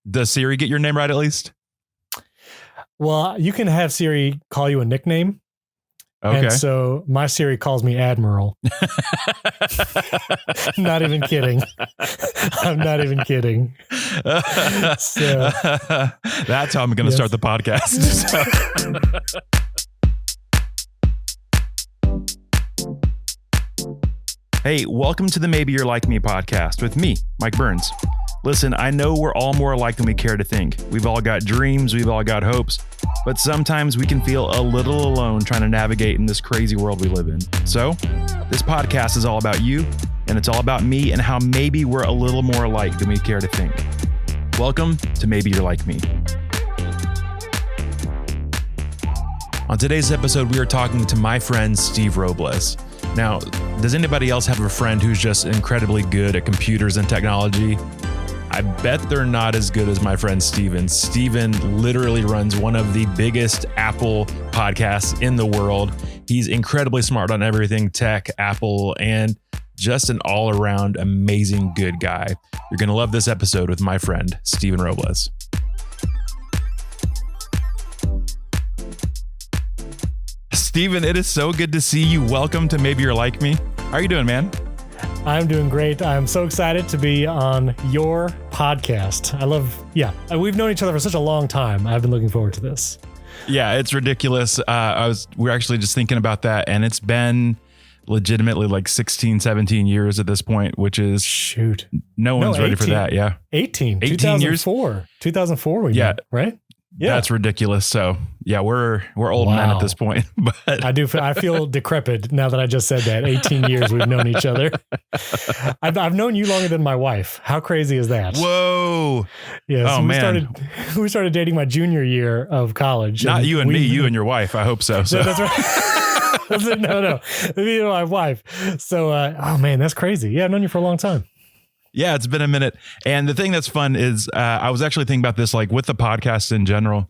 Does Siri get your name right at least? Well, you can have Siri call you a nickname. Okay. And so my Siri calls me Admiral. Not even kidding. I'm not even kidding. So, that's how I'm going to start the podcast. Hey, welcome to the Maybe You're Like Me podcast with me, Mike Burns. Listen, I know we're all more alike than we care to think. We've all got dreams, we've all got hopes, but sometimes we can feel a little alone trying to navigate in this crazy world we live in. So, this podcast is all about you, and it's all about me and how maybe we're a little more alike than we care to think. Welcome to Maybe You're Like Me. On today's episode, we are talking to my friend, Steve Robles. Now, does anybody else have a friend who's just incredibly good at computers and technology? I bet they're not as good as my friend Steven. Steven literally runs one of the biggest Apple podcasts in the world. He's incredibly smart on everything tech, Apple, and just an all-around amazing good guy. You're going to love this episode with my friend, Steven Robles. Steven, it is so good to see you. Welcome to Maybe You're Like Me. How are you doing, man? I'm doing great. I'm so excited to be on your podcast. We've known each other for such a long time. I've been looking forward to this. Yeah, it's ridiculous. We're actually just thinking about that, and it's been legitimately like 16, 17 years at this point, which is no one's ready for that. Yeah. 18 2004 years. 2004 we met, right? Yeah. That's ridiculous. So yeah, we're old men at this point, but I feel decrepit now that I just said that. 18 years we've known each other. I've known you longer than my wife. How crazy is that? Whoa. Yes. Oh, man. We started dating my junior year of college. Not you and me, you and your wife. I hope so. Yeah, that's right. No. Me and my wife. So, oh man, that's crazy. Yeah, I've known you for a long time. Yeah, it's been a minute. And the thing that's fun is I was actually thinking about this, like with the podcast in general.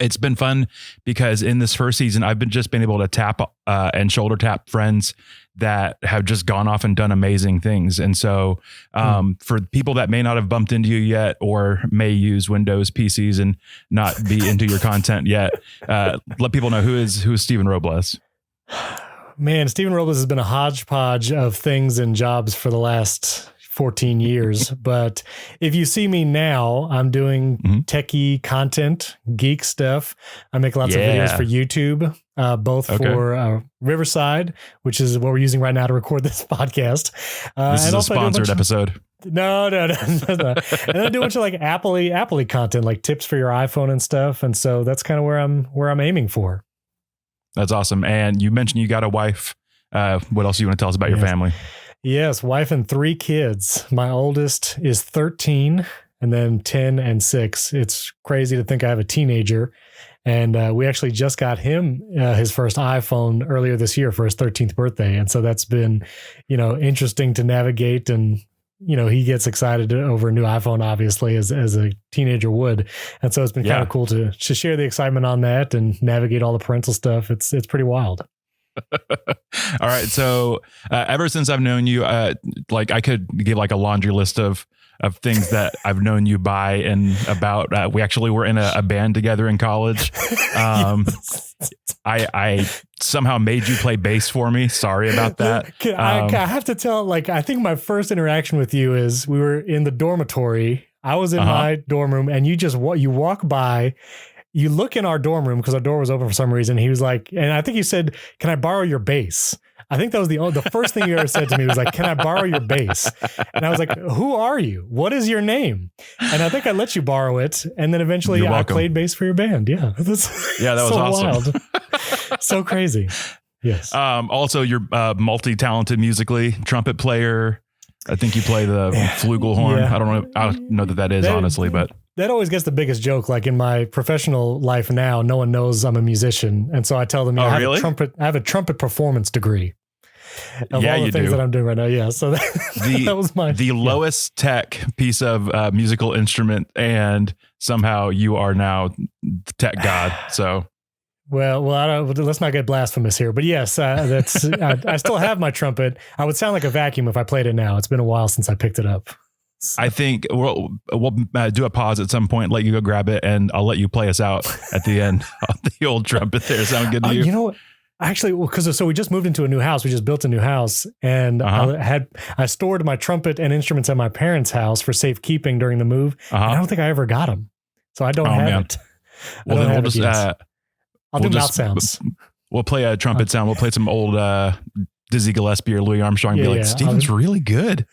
It's been fun because in this first season, I've just been able to tap and shoulder tap friends that have just gone off and done amazing things. And so for people that may not have bumped into you yet or may use Windows PCs and not be into your content yet, let people know who is Steven Robles. Man, Steven Robles has been a hodgepodge of things and jobs for the last 14 years. But if you see me now, I'm doing techie content, geek stuff. I make lots of videos for YouTube, both for Riverside, which is what we're using right now to record this podcast. This is a sponsored episode. No. And I do a bunch of like Apple-y content, like tips for your iPhone and stuff. And so that's kind of where I'm aiming for. That's awesome. And you mentioned you got a wife. What else do you want to tell us about your family? Yes, wife and 3 kids. My oldest is 13 and then 10 and 6. It's crazy to think I have a teenager. And we actually just got him his first iPhone earlier this year for his 13th birthday. And so that's been, interesting to navigate. And, he gets excited over a new iPhone, obviously, as a teenager would. And so it's been kind of cool to share the excitement on that and navigate all the parental stuff. It's pretty wild. All right. So ever since I've known you, like I could give like a laundry list of things that I've known you by and about. We actually were in a band together in college. I somehow made you play bass for me. Sorry about that. I have to tell, I think my first interaction with you is we were in the dormitory. I was in my dorm room and you walk by. You look in our dorm room because our door was open for some reason. He was like, and I think you said, "Can I borrow your bass?" I think that was the first thing you ever said to me was like, "Can I borrow your bass?" And I was like, "Who are you? What is your name?" And I think I let you borrow it. And then eventually I played bass for your band. Yeah. That was so awesome. Wild. So crazy. Yes. Also you're multi-talented musically, trumpet player. I think you play the flugelhorn. Yeah. I don't know that is honestly, but that always gets the biggest joke. Like in my professional life now, no one knows I'm a musician. And so I tell them, I have a trumpet performance degree. Of all the things that I'm doing right now. Yeah. So that was the lowest tech piece of musical instrument. And somehow you are now tech god. So. Well, let's not get blasphemous here, but yes, I still have my trumpet. I would sound like a vacuum if I played it now. It's been a while since I picked it up. I think we'll do a pause at some point, let you go grab it, and I'll let you play us out at the end on the old trumpet there. Sound good to you? You know what? Actually, because we just moved into a new house. We just built a new house, and I stored my trumpet and instruments at my parents' house for safekeeping during the move. And I don't think I ever got them, so I don't have it. Well, then we'll just I'll do mouth sounds. We'll play a trumpet sound. We'll play some old Dizzy Gillespie or Louis Armstrong. Be like, Steven's really good.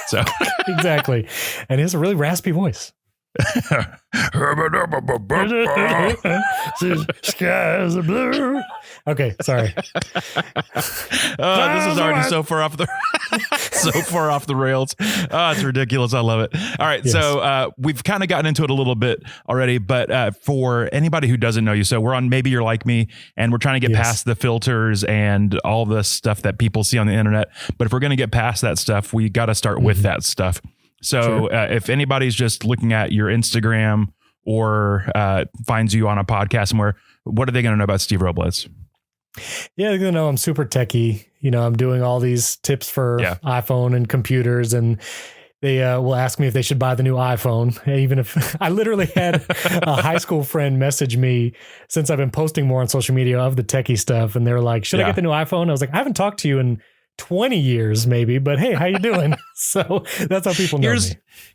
So exactly, and he has a really raspy voice. Skies are blue. Okay, sorry. This is already so far off the rails. Oh, it's ridiculous. I love it. All right, so we've kind of gotten into it a little bit already, but for anybody who doesn't know you, so we're on Maybe You're Like Me, and we're trying to get past the filters and all the stuff that people see on the internet. But if we're going to get past that stuff, we got to start with that stuff. So if anybody's just looking at your Instagram or finds you on a podcast somewhere, what are they going to know about Steve Robles? Yeah, they're going to know I'm super techie. You know, I'm doing all these tips for iPhone and computers, and they will ask me if they should buy the new iPhone. Even if I literally had a high school friend message me since I've been posting more on social media of the techie stuff. And they were like, should I get the new iPhone? I was like, I haven't talked to you in 20 years maybe, but hey, how you doing? So that's how people know me.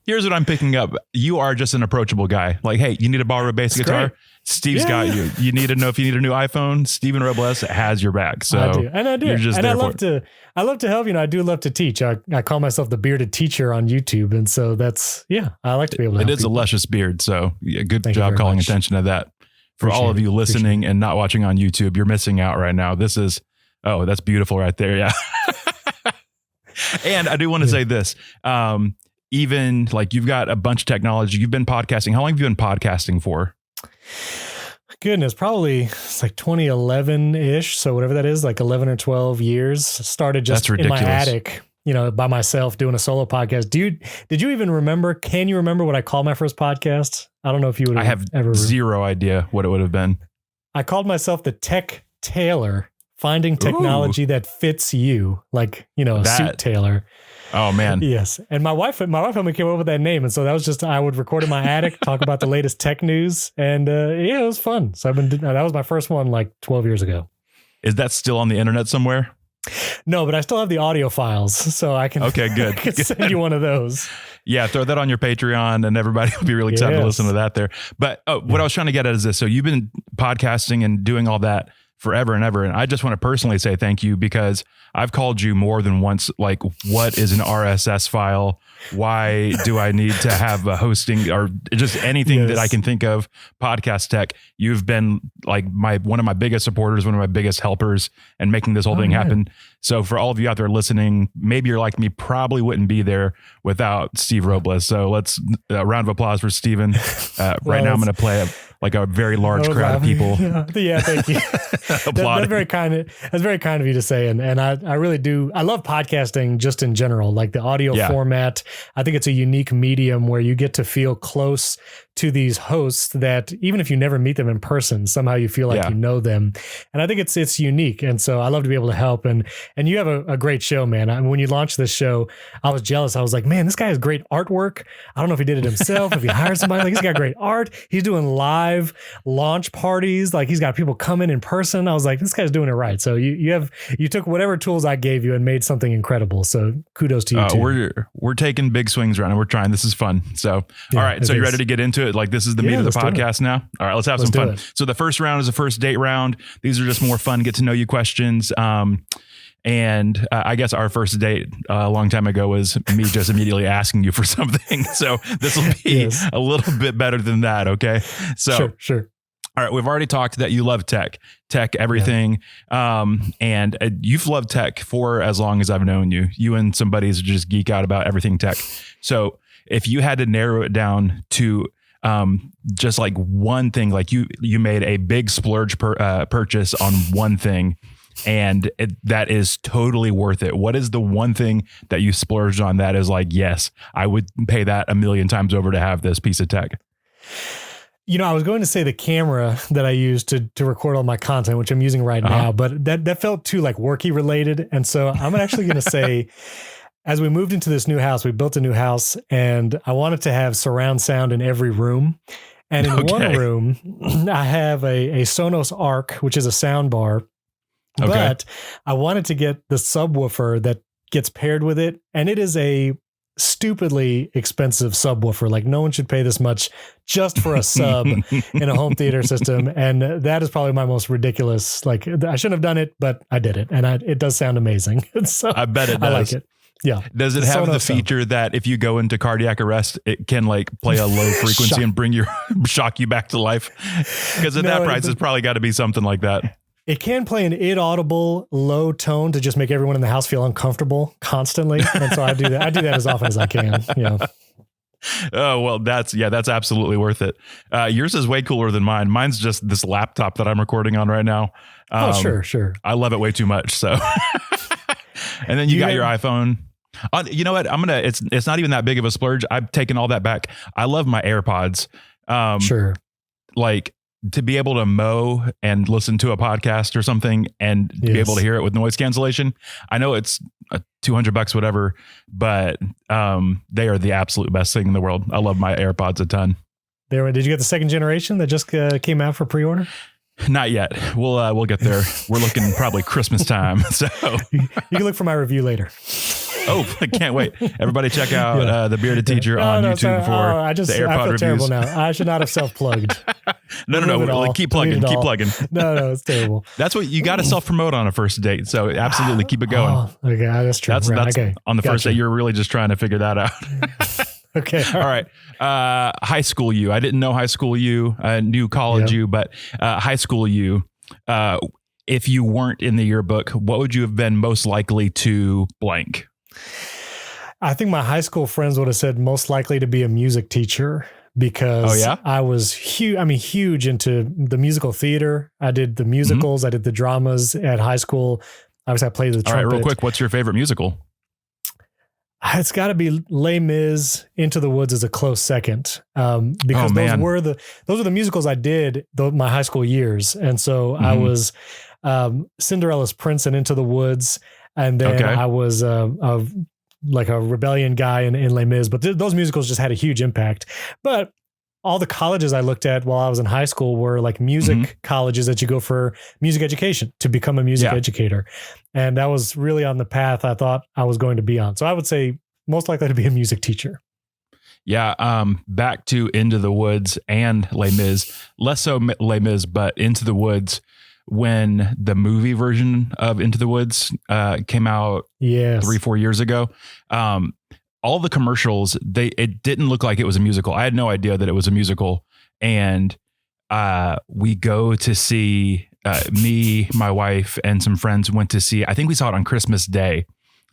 Here's what I'm picking up. You are just an approachable guy. Like, hey, you need to borrow a bass guitar? Great. Steve's got you. You need to know if you need a new iPhone. Steven Robles has your back. So I do. You're just and I love to help. You know, I do love to teach. I call myself the bearded teacher on YouTube. And so that's, I like to be able to help. It is people. A luscious beard. So good job calling attention to that. For all of you listening and not watching on YouTube, you're missing out right now. This is, that's beautiful right there. Yeah. And I do want to say this, even like you've got a bunch of technology, you've been podcasting. How long have you been podcasting for? Goodness, probably it's like 2011 ish. So whatever that is, like 11 or 12 years. Started just in my attic, by myself doing a solo podcast. Did you even remember? Can you remember what I called my first podcast? I don't know if you would have. I have ever zero idea what it would have been. I called myself the Tech Tailor. Finding technology that fits you, like, a suit tailor. Oh man. Yes. And my wife and me came up with that name. And so that was just, I would record in my attic, talk about the latest tech news. And it was fun. So that was my first one like 12 years ago. Is that still on the internet somewhere? No, but I still have the audio files. So I can, okay, good. I can send you one of those. Yeah. Throw that on your Patreon and everybody will be really excited to listen to that there. But what I was trying to get at is this. So you've been podcasting and doing all that forever and ever. And I just want to personally say thank you because I've called you more than once. Like, what is an RSS file? Why do I need to have a hosting or just anything that I can think of? Podcast tech. You've been like one of my biggest supporters, one of my biggest helpers and making this whole thing happen. So for all of you out there listening, maybe you're like me, probably wouldn't be there without Steve Robles. So let's a round of applause for Steven. Right now I'm going to play a very large crowd of people. Yeah, thank you. That's very kind of you to say. And I really do. I love podcasting just in general, like the audio format. I think it's a unique medium where you get to feel close to these hosts that even if you never meet them in person, somehow you feel like you know them. And I think it's unique. And so I love to be able to help. And you have a great show, man. I mean, when you launched this show, I was jealous. I was like, man, this guy has great artwork. I don't know if he did it himself, if he hired somebody. Like, he's got great art. He's doing live launch parties. Like, he's got people coming in person. I was like, this guy's doing it right. So you took whatever tools I gave you and made something incredible. So kudos to you too. We're taking big swings around and we're trying. This is fun. So, all right. So you ready to get into it? Like, this is the meat of the podcast now. All right, let's have some fun. So the first round is a first date round. These are just more fun, get to know you questions. And I guess our first date a long time ago was me just immediately asking you for something. So this will be a little bit better than that. Okay. So sure. All right. We've already talked that you love tech, everything. And you've loved tech for as long as I've known you. You and some buddies just geek out about everything tech. So if you had to narrow it down to just like one thing, like you made a big splurge purchase on one thing and that is totally worth it. What is the one thing that you splurged on that is like, yes, I would pay that 1,000,000 times over to have this piece of tech? I was going to say the camera that I use to record all my content, which I'm using right now, but that felt too like worky related. And so I'm actually going to say as we moved into this new house, we built a new house, and I wanted to have surround sound in every room. And in one room, I have a Sonos Arc, which is a sound bar. But I wanted to get the subwoofer that gets paired with it. And it is a stupidly expensive subwoofer. Like, no one should pay this much just for a sub in a home theater system. And that is probably my most ridiculous. Like, I shouldn't have done it, but I did it. And it does sound amazing. So I bet it does. I like it. Yeah. Does it have the feature that if you go into cardiac arrest, it can like play a low frequency and shock you back to life? Because at that price, it's probably got to be something like that. It can play an inaudible low tone to just make everyone in the house feel uncomfortable constantly. And so I do that. I do that as often as I can. Yeah. Oh, well, that's absolutely worth it. Yours is way cooler than mine. Mine's just this laptop that I'm recording on right now. Sure. I love it way too much. So, and then you got your iPhone. You know what? It's not even that big of a splurge. I've taken all that back. I love my AirPods. Sure. Like to be able to mow and listen to a podcast or something and be able to hear it with noise cancellation. I know it's $200, whatever, but they are the absolute best thing in the world. I love my AirPods a ton. Did you get the second generation that just came out for pre-order? Not yet. We'll get there. We're looking probably Christmas time. So you can look for my review later. Oh, I can't wait. Everybody check out The Bearded Teacher on YouTube for the AirPod I feel reviews. Terrible now. I should not have self-plugged. No. Keep plugging. No, it's terrible. That's what you got to self-promote on a first date. So absolutely keep it going. Oh, okay, that's true. That's okay. On the first date, you're really just trying to figure that out. Okay. All right. High school you. I didn't know high school you. I knew college you, but high school you. If you weren't in the yearbook, what would you have been most likely to blank? I think my high school friends would have said most likely to be a music teacher because I was huge into the musical theater. I did the musicals. I did the dramas at high school. Obviously, I played the trumpet. All right, real quick. What's your favorite musical? It's got to be Les Mis. Into the Woods is a close second because those were the musicals I did my high school years. And so I was Cinderella's Prince and Into the Woods. And then I was like a rebellion guy in Les Mis, but those musicals just had a huge impact. But all the colleges I looked at while I was in high school were like music colleges that you go for music education to become a music educator. And that was really on the path I thought I was going to be on. So I would say most likely to be a music teacher. Yeah. Back to Into the Woods and Les Mis, less so Les Mis, but Into the Woods. When the movie version of Into the Woods came out 3-4 years ago, all the commercials, it didn't look like it was a musical. I had no idea that it was a musical. And we go to see, me, my wife, and some friends went to see, I think we saw it on Christmas Day.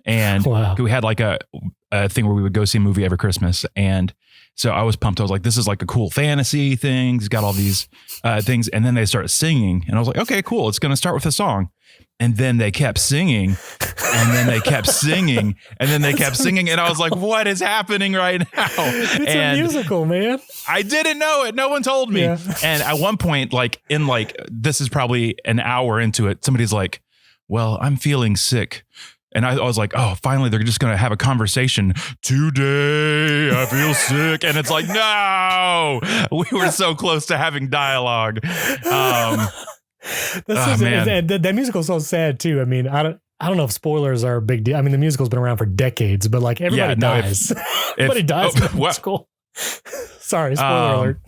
And we had like a thing where we would go see a movie every Christmas. And so I was pumped. I was like, this is like a cool fantasy thing. It's got all these things. And then they start singing. And I was like, okay, cool. It's going to start with a song. And then they kept singing. And then they kept singing. And then they kept singing. And I was like, what is happening right now? It's a musical, man. I didn't know it. No one told me. Yeah. And at one point, this is probably an hour into it, somebody's like, well, I'm feeling sick. And I was like, oh, finally, they're just going to have a conversation. Today, I feel sick. And it's like, no, we were so close to having dialogue. Man. That musical is so sad, too. I mean, I don't know if spoilers are a big deal. I mean, the musical's been around for decades, but like everybody dies. Everybody dies in the musical. Sorry, spoiler alert.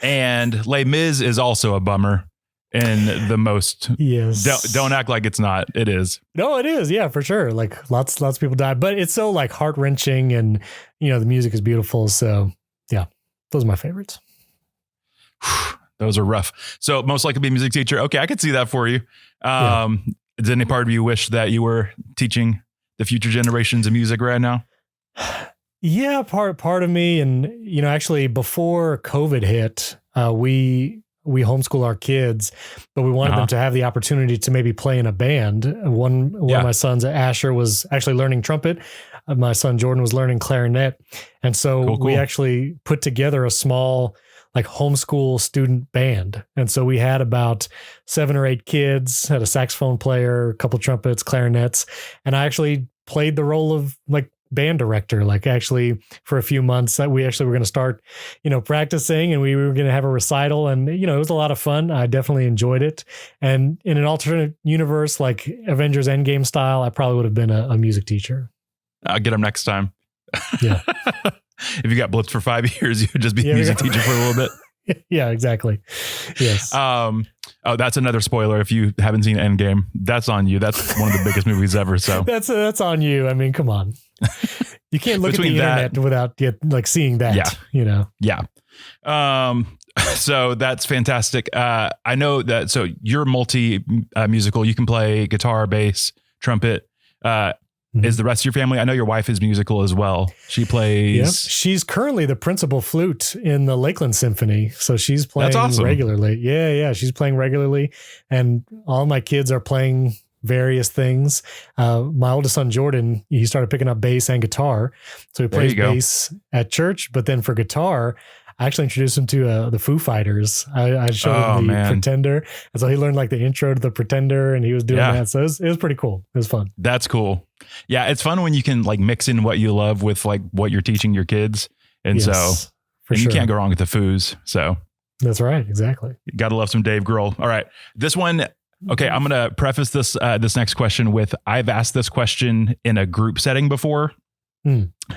And Les Mis is also a bummer. In the most, don't act like it's not. It is. No, it is. Yeah, for sure. Like lots of people die, but it's so like heart wrenching, and the music is beautiful. So yeah, those are my favorites. Those are rough. So most likely be a music teacher. Okay, I could see that for you. Does any part of you wish that you were teaching the future generations of music right now? Yeah, part of me, and actually before COVID hit, we homeschool our kids, but we wanted them to have the opportunity to maybe play in a band. One of my sons, Asher, was actually learning trumpet. My son, Jordan, was learning clarinet. And so we actually put together a small like homeschool student band. And so we had about 7 or 8 kids, had a saxophone player, a couple trumpets, clarinets. And I actually played the role of like band director. Like actually for a few months that we actually were going to start, practicing, and we were going to have a recital, and, it was a lot of fun. I definitely enjoyed it. And in an alternate universe, like Avengers Endgame style, I probably would have been a music teacher. I'll get him next time. Yeah. If you got blitzed for 5 years, you would just be a music teacher for a little bit. Yeah, exactly. Yes. Oh, that's another spoiler. If you haven't seen Endgame, that's on you. That's one of the biggest movies ever. So that's on you. I mean, come on. You can't look at the internet without seeing that. Yeah. Yeah. So that's fantastic. I know that. So you're multi musical. You can play guitar, bass, trumpet. Is the rest of your family? I know your wife is musical as well. She plays. Yep. She's currently the principal flute in the Lakeland Symphony. So she's playing regularly. Yeah. She's playing regularly. And all my kids are playing various things. My oldest son, Jordan, he started picking up bass and guitar. So he plays bass at church. But then for guitar, I actually introduced him to the Foo Fighters. I showed him the Pretender. And so he learned the intro to the Pretender, and he was doing that. So it was pretty cool. It was fun. That's cool. Yeah. It's fun when you can mix in what you love with what you're teaching your kids. And you can't go wrong with the Foos. So that's right. Exactly. You got to love some Dave Grohl. All right. This one. Okay. I'm going to preface this next question with, I've asked this question in a group setting before.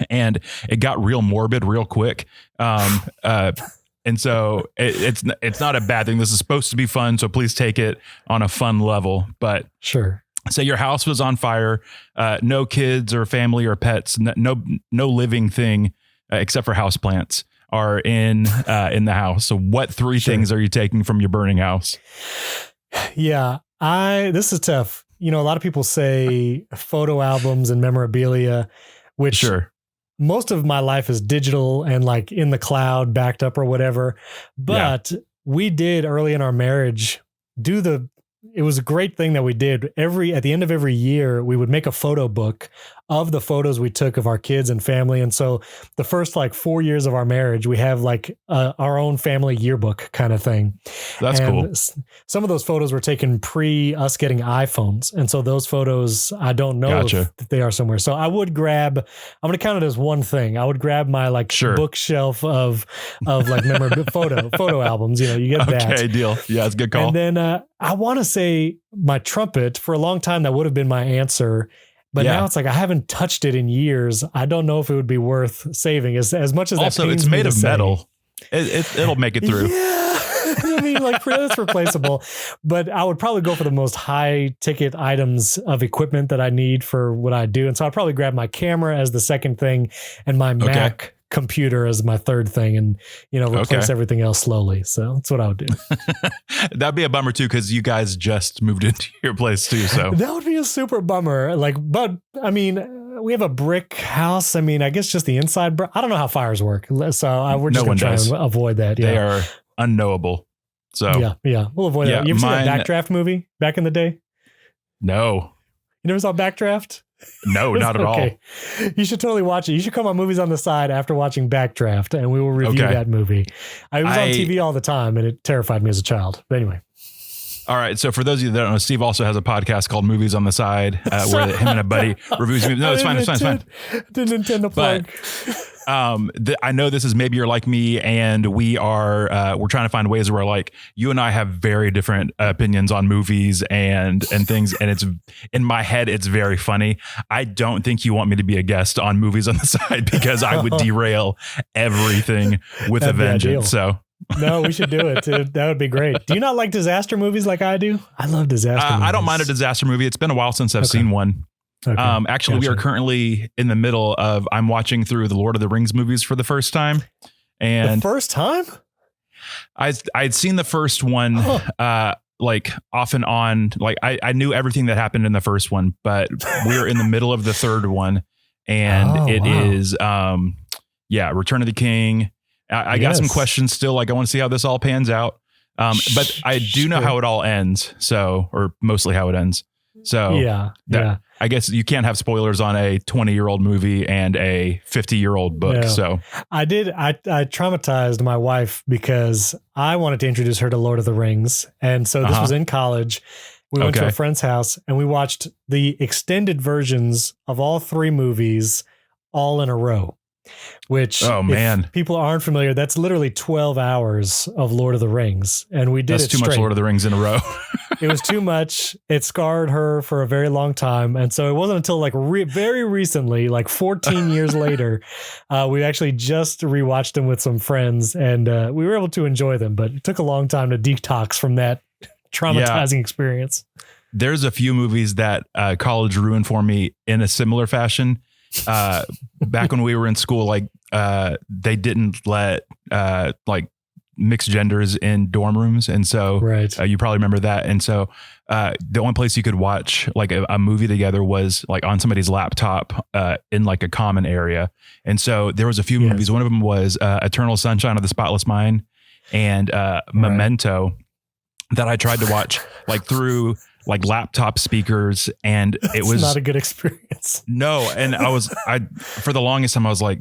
And it got real morbid real quick. And so it's not a bad thing. This is supposed to be fun. So please take it on a fun level, but sure. Say your house was on fire, no kids or family or pets, no living thing except for houseplants are in the house. So what three things are you taking from your burning house? Yeah, this is tough. A lot of people say photo albums and memorabilia, which most of my life is digital and in the cloud, backed up or whatever. But we did early in our marriage it was a great thing that we did. At the end of every year, we would make a photo book of the photos we took of our kids and family. And so the first 4 years of our marriage, we have our own family yearbook kind of thing. That's cool. Some of those photos were taken pre us getting iPhones. And so those photos, I don't know if they are somewhere. So I'm going to count it as one thing. I would grab my bookshelf of memorabilia photo albums. You get that. Okay, deal. Yeah, it's a good call. And then I want to say my trumpet. For a long time, that would have been my answer. But now it's I haven't touched it in years. I don't know if it would be worth saving as much as that. Also, it's made of metal. It'll make it through. Yeah. I mean, that's replaceable. But I would probably go for the most high ticket items of equipment that I need for what I do. And so I'd probably grab my camera as the second thing and my Mac computer as my third thing, and replace everything else slowly. So that's what I would do. That'd be a bummer too, because you guys just moved into your place too. So that would be a super bummer. But I mean, we have a brick house. I mean, I guess just the inside. I don't know how fires work, so we're just going to try and avoid that. They are unknowable. So yeah, we'll avoid that. You ever seen that Backdraft movie back in the day? No. You never saw Backdraft? No, not at all. You should totally watch it. You should come on Movies on the Side after watching Backdraft, and we will review that movie. It was on TV all the time, and it terrified me as a child. But anyway. All right. So for those of you that don't know, Steve also has a podcast called Movies on the Side, where him and a buddy reviews movies. No, it's fine. It's fine. Didn't intend to plug. I know this is maybe you're like me, and we're trying to find ways where you and I have very different opinions on movies and things. And it's in my head, it's very funny. I don't think you want me to be a guest on Movies on the Side because I would derail everything with a vengeance. So no, we should do it. That would be great. Do you not like disaster movies like I do? I love disaster movies. I don't mind a disaster movie. It's been a while since I've seen one. Okay. Actually, we are currently in the middle of, I'm watching through the Lord of the Rings movies for the first time. And the first time? I'd seen the first one, off and on. I knew everything that happened in the first one, but we're in the middle of the third one. And is, Return of the King. I got some questions still. I want to see how this all pans out. But I do know how it all ends. So, or mostly how it ends. So I guess you can't have spoilers on a 20-year-old movie and a 50-year-old book. No. So I traumatized my wife because I wanted to introduce her to Lord of the Rings. And so this was in college. We went to a friend's house and we watched the extended versions of all three movies all in a row, which oh man, if people aren't familiar, that's literally 12 hours of Lord of the Rings. And we did that's it too straight. much Lord of the Rings in a row. It was too much. It scarred her for a very long time. And so it wasn't until like very recently, like 14 years later, we actually just rewatched them with some friends and we were able to enjoy them, but it took a long time to detox from that traumatizing experience. There's a few movies that college ruined for me in a similar fashion. Back when we were in school, like they didn't let like mixed genders in dorm rooms. And so right. You probably remember that. And so the only place you could watch like a movie together was like on somebody's laptop in like a common area. And so there was a few movies. One of them was Eternal Sunshine of the Spotless Mind and Memento that I tried to watch like through like laptop speakers, and it was not a good experience. No. And for the longest time, I was like,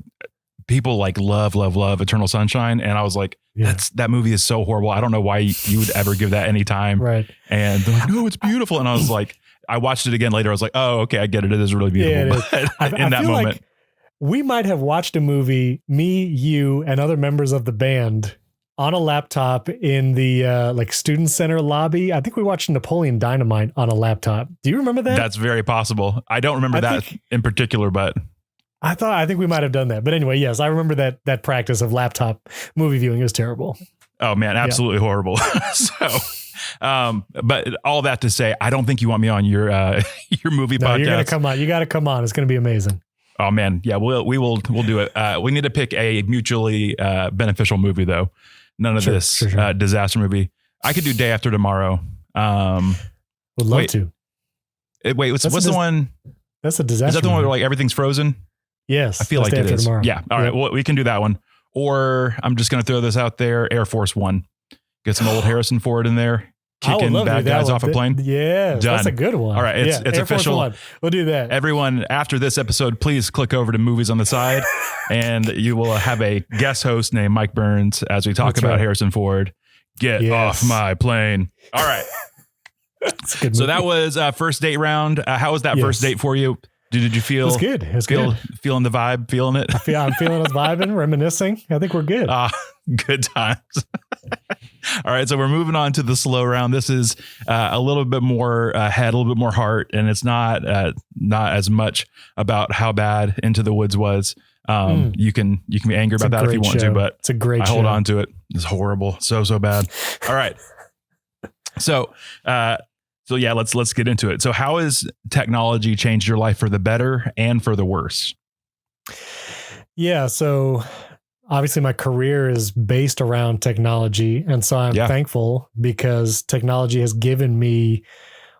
people like love Eternal Sunshine. And I was like, that movie is so horrible. I don't know why you would ever give that any time. Right. And they're like, no, it's beautiful. And I was like, I watched it again later. I was like, oh, okay, I get it. It is really beautiful. Yeah, but in that moment, like we might have watched a movie, me, you, and other members of the band on a laptop in the like student center lobby. I think we watched Napoleon Dynamite on a laptop. Do you remember that? That's very possible. I don't remember that in particular, but I think we might have done that. But anyway, yes, I remember that practice of laptop movie viewing is terrible. Oh man, absolutely horrible. So, but all that to say, I don't think you want me on your movie podcast. You're gonna come on. You got to come on. It's going to be amazing. Oh man, yeah, we'll do it. We need to pick a mutually beneficial movie though. None of this disaster movie. I could do Day After Tomorrow. Would love to. Wait, what's the one? That's a disaster. Is that the one movie. where like everything's frozen? Yes. I feel like it is. Tomorrow. Yeah. All right. Well, we can do that one. Or I'm just going to throw this out there. Air Force One. Get some old Harrison Ford in there. Kicking bad guys off a plane. Yeah. That's a good one. All right. It's Air official. Force One. We'll do that. Everyone, after this episode, please click over to Movies on the Side and you will have a guest host named Mike Burns as we talk about Harrison Ford. Get off my plane. All right. So that was first date round. How was that first date for you? Did you feel? It was good. It was good. Feeling the vibe, feeling it? I'm feeling us vibing, reminiscing. I think we're good. Good times. All right. So we're moving on to the slow round. This is a little bit more head, a little bit more heart, and it's not as much about how bad Into the Woods was. You can be angry about that if you want to, but it's a great show. Hold on to it. It's horrible. So bad. All right. So yeah, let's get into it. So how has technology changed your life for the better and for the worse? Yeah. So obviously my career is based around technology. And so I'm thankful because technology has given me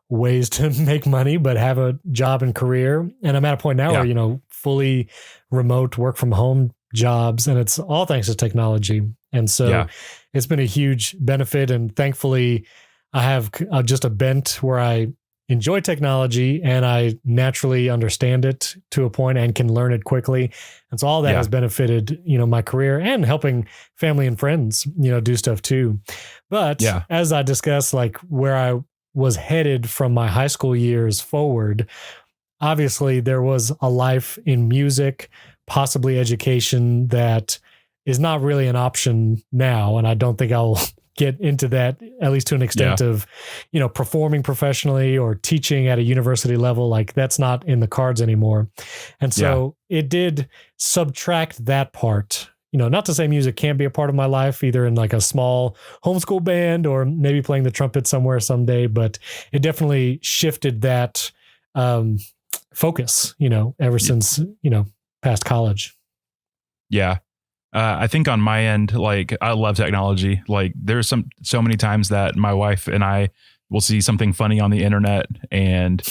ways to make money, but have a job and career. And I'm at a point now where, fully remote work from home jobs, and it's all thanks to technology. And so it's been a huge benefit. And thankfully I have just a bent where I enjoy technology and I naturally understand it to a point and can learn it quickly. And so all that has benefited, my career and helping family and friends, do stuff too. But as I discussed, like where I was headed from my high school years forward, obviously there was a life in music, possibly education that is not really an option now. And I don't think I'll get into that, at least to an extent of, performing professionally or teaching at a university level. Like that's not in the cards anymore. And so it did subtract that part, not to say music can't be a part of my life, either in like a small homeschool band or maybe playing the trumpet somewhere someday, but it definitely shifted that focus, ever since, past college. Yeah. I think on my end, like I love technology. Like there's so many times that my wife and I will see something funny on the internet and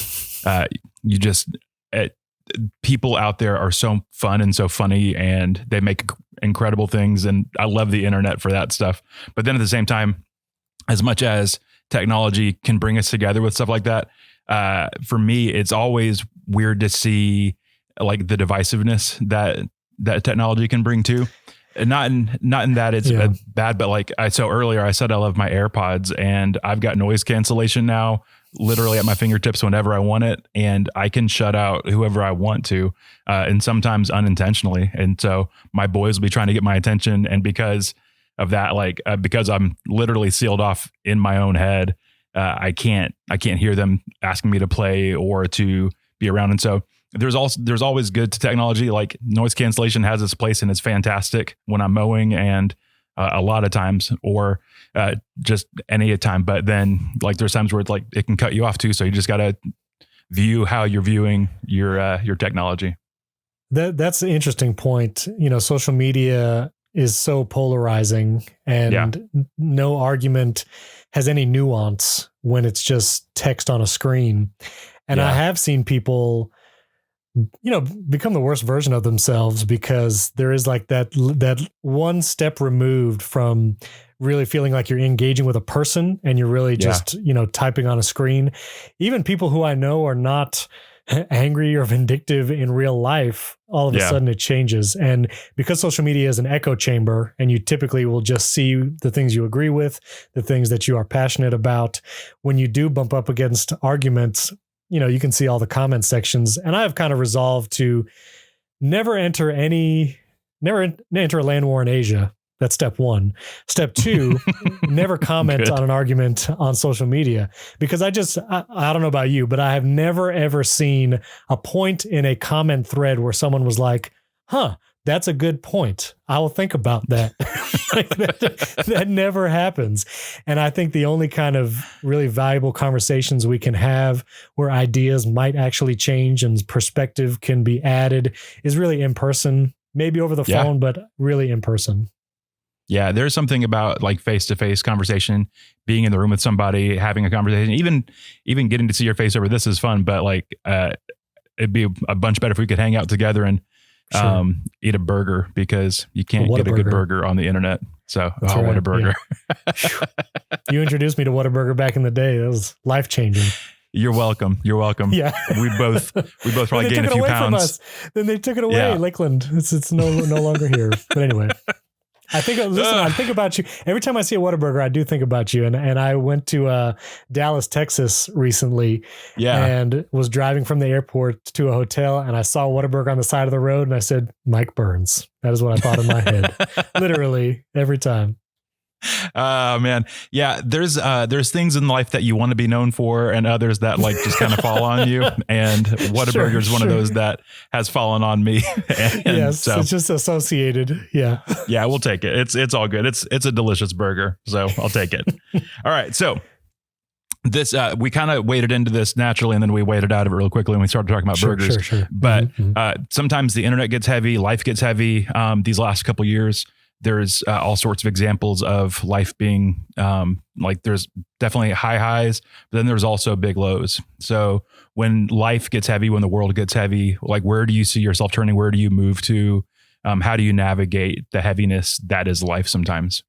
people out there are so fun and so funny and they make incredible things. And I love the internet for that stuff. But then at the same time, as much as technology can bring us together with stuff like that, for me, it's always weird to see like the divisiveness that technology can bring too. Not in that it's bad, but like so earlier I said I love my AirPods, and I've got noise cancellation now literally at my fingertips whenever I want it, and I can shut out whoever I want to, and sometimes unintentionally. And so my boys will be trying to get my attention, and because of that, like because I'm literally sealed off in my own head, I can't hear them asking me to play or to be around. And so there's always good to technology. Like noise cancellation has its place and it's fantastic when I'm mowing, and a lot of times, or just any time. But then like there's times where it's like it can cut you off too. So you just got to view how you're viewing your technology. That's an interesting point. Social media is so polarizing, and no argument has any nuance when it's just text on a screen. And I have seen people, become the worst version of themselves because there is like that one step removed from really feeling like you're engaging with a person and you're really just, typing on a screen. Even people who I know are not angry or vindictive in real life, all of a sudden it changes. And because social media is an echo chamber, and you typically will just see the things you agree with, the things that you are passionate about, when you do bump up against arguments, you can see all the comment sections. And I've kind of resolved to never enter a land war in Asia. That's step one. Step two, never comment on an argument on social media, because I don't know about you, but I have never, ever seen a point in a comment thread where someone was like, that's a good point. I will think about that. that never happens. And I think the only kind of really valuable conversations we can have where ideas might actually change and perspective can be added is really in person, maybe over the phone, but really in person. Yeah, there's something about like face-to-face conversation, being in the room with somebody, having a conversation, even getting to see your face over this is fun, but like it'd be a bunch better if we could hang out together and eat a burger, because you can't get a good burger on the internet. So, what a burger. Yeah. You introduced me to Whataburger back in the day. That was life-changing. You're welcome. Yeah. We both probably gained a few pounds. Then they took it away. Lakeland. It's no longer here. But anyway, I think about you. Every time I see a Whataburger, I do think about you. And I went to Dallas, Texas recently, and was driving from the airport to a hotel, and I saw Whataburger on the side of the road, and I said, Mike Burns. That is what I thought in my head. Literally every time. Man. Yeah. There's things in life that you want to be known for, and others that like just kind of fall on you. And Whataburger is one of those that has fallen on me. Yes. So, it's just associated. Yeah. Yeah. We'll take it. It's all good. It's a delicious burger. So I'll take it. All right. So this, we kind of waded into this naturally, and then we waded out of it real quickly when we started talking about burgers. Sure. But sometimes the internet gets heavy, life gets heavy. These last couple of years, there's all sorts of examples of life being like there's definitely high highs, but then there's also big lows. So when life gets heavy, when the world gets heavy, like where do you see yourself turning? Where do you move to? How do you navigate the heaviness that is life sometimes?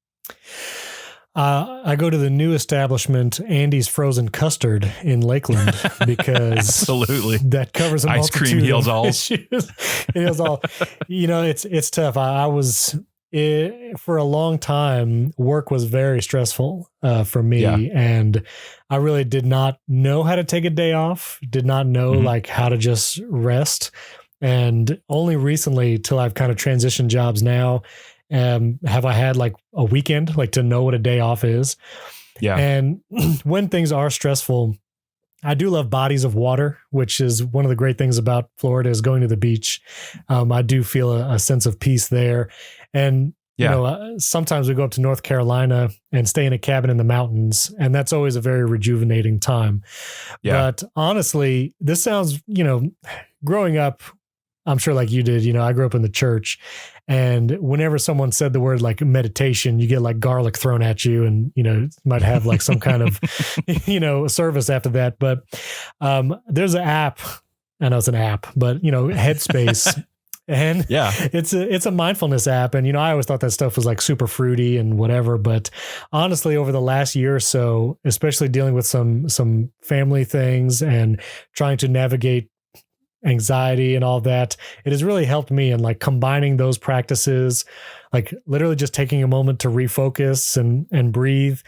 I go to the new establishment, Andy's Frozen Custard in Lakeland, because absolutely that covers a ice cream heals all. Heals all. It's tough. I was for a long time, work was very stressful for me, and I really did not know how to take a day off. Did not know like how to just rest, and only recently, till I've kind of transitioned jobs now, have I had like a weekend, like to know what a day off is. Yeah. And when things are stressful, I do love bodies of water, which is one of the great things about Florida is going to the beach. I do feel a sense of peace there. And, sometimes we go up to North Carolina and stay in a cabin in the mountains, and that's always a very rejuvenating time. Yeah. But honestly, this sounds, growing up, I'm sure like you did, I grew up in the church, and whenever someone said the word like meditation, you get like garlic thrown at you, and, might have like some kind of, service after that. But there's an app, I know it's an app, but, Headspace. And it's a mindfulness app. And, I always thought that stuff was like super fruity and whatever. But honestly, over the last year or so, especially dealing with some family things and trying to navigate anxiety and all that. It has really helped me in like combining those practices, like literally just taking a moment to refocus and breathe.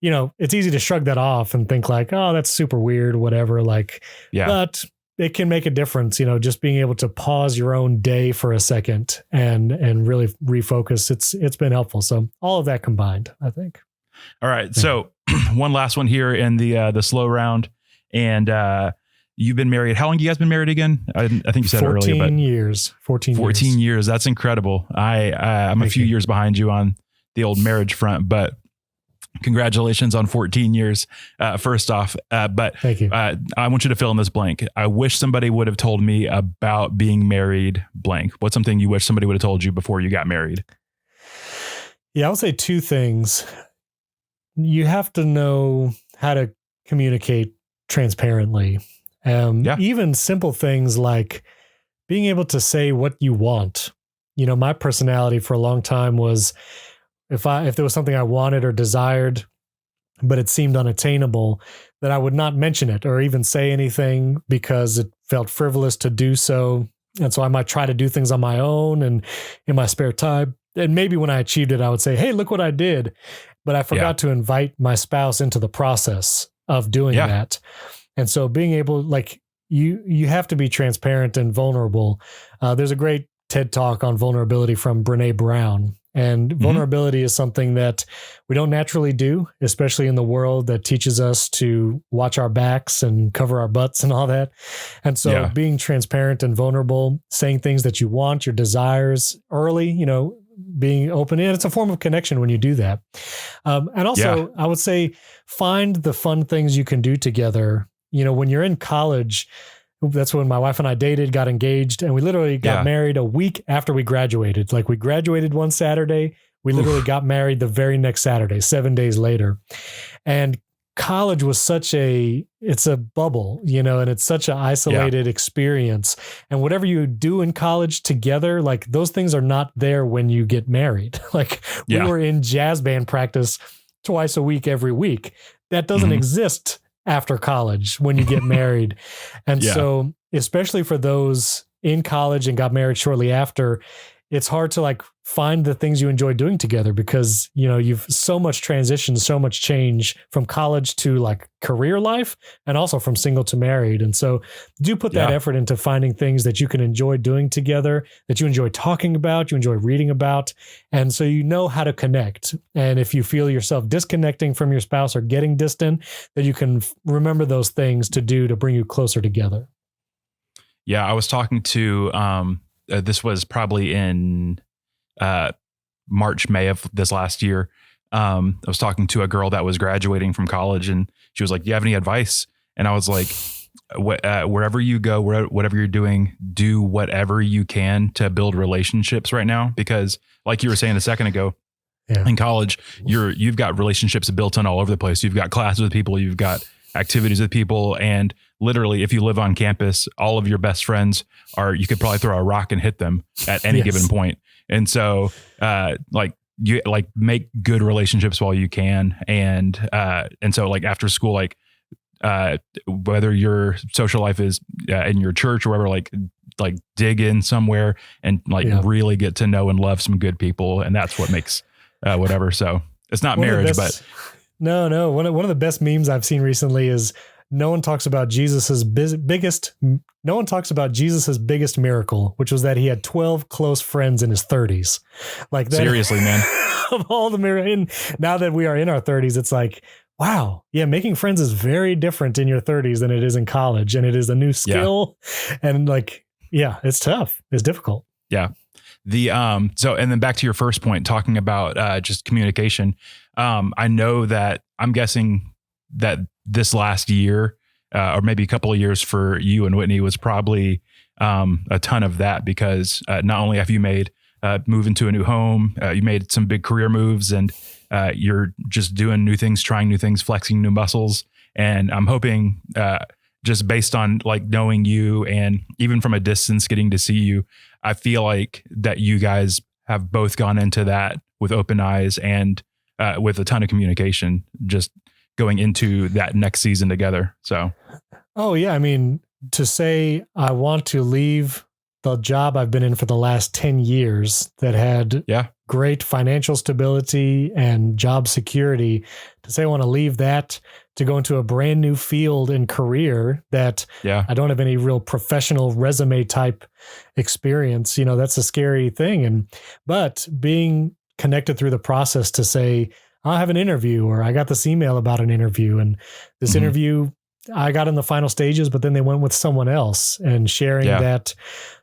You know, it's easy to shrug that off and think like, oh, that's super weird, whatever. Like, but it can make a difference, you know, just being able to pause your own day for a second and really refocus. It's been helpful. So all of that combined, I think. All right. So one last one here in the slow round. And you've been married. How long have you guys been married again? I think you said 14 earlier, but years. 14 years. That's incredible. I'm a few years behind you on the old marriage front, but congratulations on 14 years. First off, but thank you. I want you to fill in this blank. I wish somebody would have told me about being married blank. What's something you wish somebody would have told you before you got married? Yeah, I would say two things. You have to know how to communicate transparently. Even simple things like being able to say what you want. You know, my personality for a long time was if there was something I wanted or desired, but it seemed unattainable, that I would not mention it or even say anything because it felt frivolous to do so. And so I might try to do things on my own and in my spare time. And maybe when I achieved it, I would say, hey, look what I did. But I forgot to invite my spouse into the process of doing that. And so being able, like, you have to be transparent and vulnerable. There's a great TED Talk on vulnerability from Brene Brown. And vulnerability is something that we don't naturally do, especially in the world that teaches us to watch our backs and cover our butts and all that. And so being transparent and vulnerable, saying things that you want, your desires early, you know, being open, and it's a form of connection when you do that. And also I would say find the fun things you can do together. You know, when you're in college, that's when my wife and I dated, got engaged, and we literally got married a week after we graduated. Like we graduated one Saturday, we literally got married the very next Saturday, 7 days later. And college was it's a bubble, you know, and it's such an isolated experience. And whatever you do in college together, like those things are not there when you get married. Like we were in jazz band practice twice a week, every week. That doesn't exist after college when you get married. And so, especially for those in college and got married shortly after, it's hard to like find the things you enjoy doing together because, you know, you've so much transition, so much change from college to like career life and also from single to married. And so do put that effort into finding things that you can enjoy doing together, that you enjoy talking about, you enjoy reading about. And so you know how to connect. And if you feel yourself disconnecting from your spouse or getting distant, that you can remember those things to do to bring you closer together. Yeah, I was talking to this was probably in March, May of this last year. I was talking to a girl that was graduating from college, and she was like, do you have any advice? And I was like, wherever you go, whatever you're doing, do whatever you can to build relationships right now. Because like you were saying a second ago, in college, you've got relationships built in all over the place. You've got classes with people, you've got activities with people, and literally if you live on campus, all of your best friends you could probably throw a rock and hit them at any given point. And so you make good relationships while you can. And so like after school, like whether your social life is in your church or whatever, like dig in somewhere and really get to know and love some good people. And that's what makes whatever. So it's not marriage, but no. One of the best memes I've seen recently is no one talks about Jesus's biggest miracle, which was that he had 12 close friends in his 30s. Like that, seriously, man. Of all the miracles, now that we are in our 30s, it's like, wow, making friends is very different in your 30s than it is in college, and it is a new skill, and it's tough, it's difficult. Yeah. So, and then back to your first point, talking about just communication. I know that I'm guessing that this last year, or maybe a couple of years for you and Whitney was probably a ton of that, because not only have you made move into a new home, you made some big career moves, and you're just doing new things, trying new things, flexing new muscles. And I'm hoping just based on like knowing you and even from a distance getting to see you, I feel like that you guys have both gone into that with open eyes and with a ton of communication, just going into that next season together. So, oh yeah, I mean, to say I want to leave the job I've been in for the last 10 years that had great financial stability and job security, to say I want to leave that to go into a brand new field and career that I don't have any real professional resume type experience, that's a scary thing. But being connected through the process to say, I'll have an interview, or I got this email about an interview, and this interview I got in the final stages, but then they went with someone else, and sharing that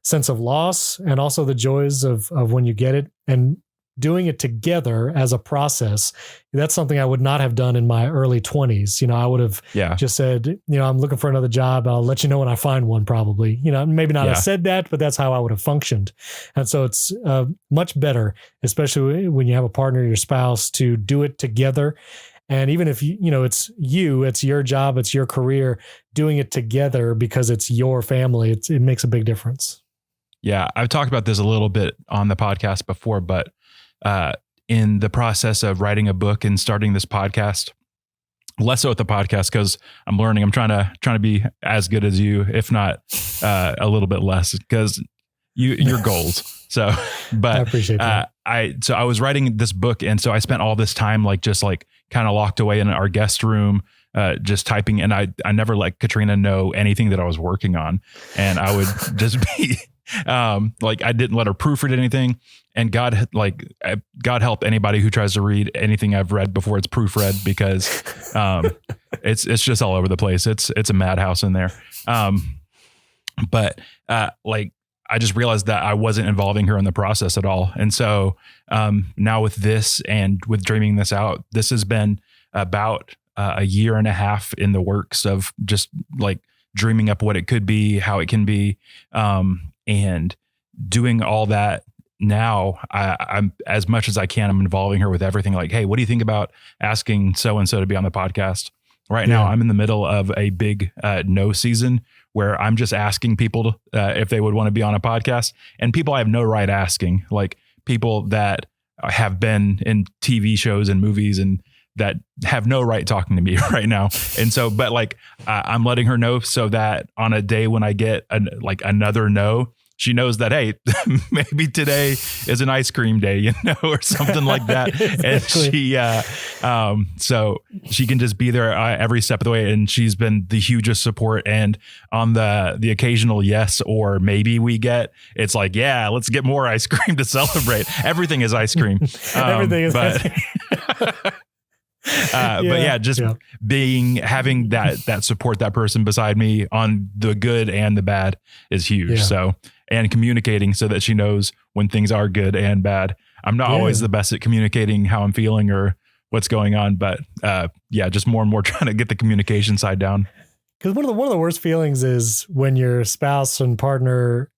sense of loss and also the joys of when you get it and doing it together as a process. That's something I would not have done in my early 20s. I would have just said, I'm looking for another job. I'll let you know when I find one, probably, maybe not have said that, but that's how I would have functioned. And so it's much better, especially when you have a partner, your spouse, to do it together. And even if it's your job, it's your career, doing it together because it's your family, it makes a big difference. Yeah. I've talked about this a little bit on the podcast before, but in the process of writing a book and starting this podcast, less so with the podcast, because I'm learning, I'm trying to be as good as you, if not a little bit less, because your goals. So, but I appreciate that. I was writing this book, and so I spent all this time just kind of locked away in our guest room, just typing. And I never let Katrina know anything that I was working on, and I would just be I didn't let her proofread anything. And God help anybody who tries to read anything I've read before it's proofread, because it's just all over the place. It's a madhouse in there. But I just realized that I wasn't involving her in the process at all. And so now with this and with dreaming this out, this has been about a year and a half in the works of just dreaming up what it could be, how it can be, and doing all that. Now I'm, as much as I can, I'm involving her with everything. Hey, what do you think about asking so-and-so to be on the podcast? Right now I'm in the middle of a big no season where I'm just asking people if they would want to be on a podcast, and people I have no right asking, people that have been in TV shows and movies and that have no right talking to me right now. And so, but I'm letting her know so that on a day when I get another no, she knows that, hey, maybe today is an ice cream day, or something like that. Exactly. And she, so she can just be there every step of the way. And she's been the hugest support. And on the occasional yes, or maybe we get, it's let's get more ice cream to celebrate. Everything is ice cream. Everything is ice cream. But having that support, that person beside me on the good and the bad is huge. Yeah. So, and communicating so that she knows when things are good and bad. I'm not always the best at communicating how I'm feeling or what's going on, but just more and more trying to get the communication side down. Because one of the worst feelings is when your spouse and partner,